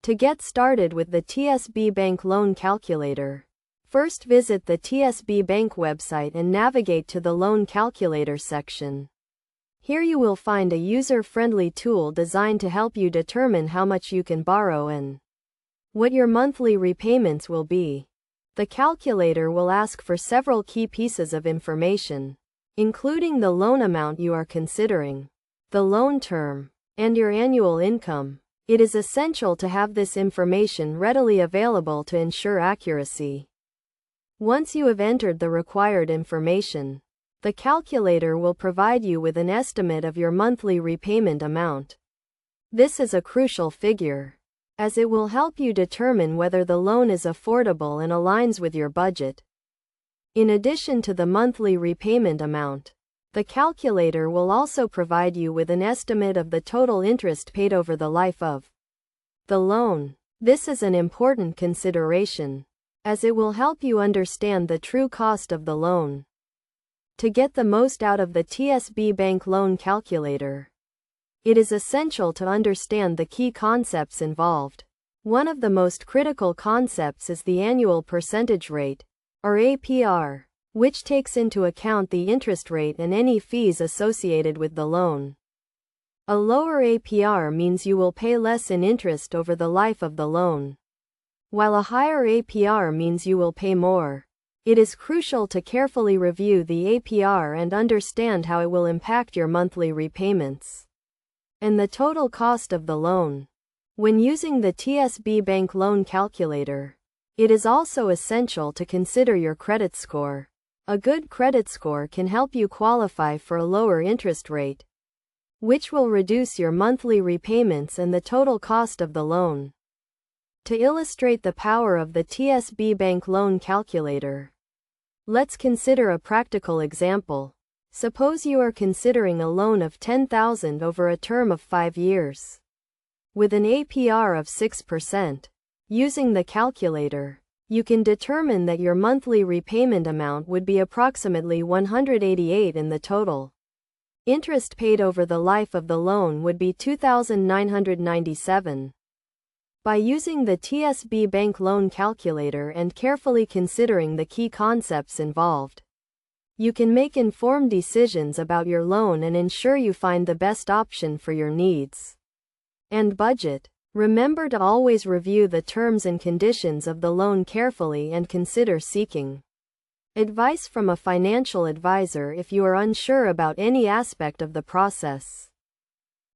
To get started with the TSB Bank Loan Calculator, first visit the TSB Bank website and navigate to the Loan Calculator section. Here you will find a user-friendly tool designed to help you determine how much you can borrow and what your monthly repayments will be. The calculator will ask for several key pieces of information, including the loan amount you are considering, the loan term, and your annual income. It is essential to have this information readily available to ensure accuracy. Once you have entered the required information, the calculator will provide you with an estimate of your monthly repayment amount. This is a crucial figure, as it will help you determine whether the loan is affordable and aligns with your budget. In addition to the monthly repayment amount, the calculator will also provide you with an estimate of the total interest paid over the life of the loan. This is an important consideration, as it will help you understand the true cost of the loan. To get the most out of the TSB Bank Loan Calculator, it is essential to understand the key concepts involved. One of the most critical concepts is the annual percentage rate, or APR, which takes into account the interest rate and any fees associated with the loan. A lower APR means you will pay less in interest over the life of the loan, while a higher APR means you will pay more. It is crucial to carefully review the APR and understand how it will impact your monthly repayments and the total cost of the loan. When using the TSB Bank Loan Calculator, it is also essential to consider your credit score. A good credit score can help you qualify for a lower interest rate, which will reduce your monthly repayments and the total cost of the loan. To illustrate the power of the TSB Bank Loan Calculator, let's consider a practical example. Suppose you are considering a loan of $10,000 over a term of 5 years, with an APR of 6%. Using the calculator, you can determine that your monthly repayment amount would be approximately $188 in the total. Interest paid over the life of the loan would be $2,997. By using the TSB Bank Loan Calculator and carefully considering the key concepts involved, you can make informed decisions about your loan and ensure you find the best option for your needs and budget. Remember to always review the terms and conditions of the loan carefully and consider seeking advice from a financial advisor if you are unsure about any aspect of the process.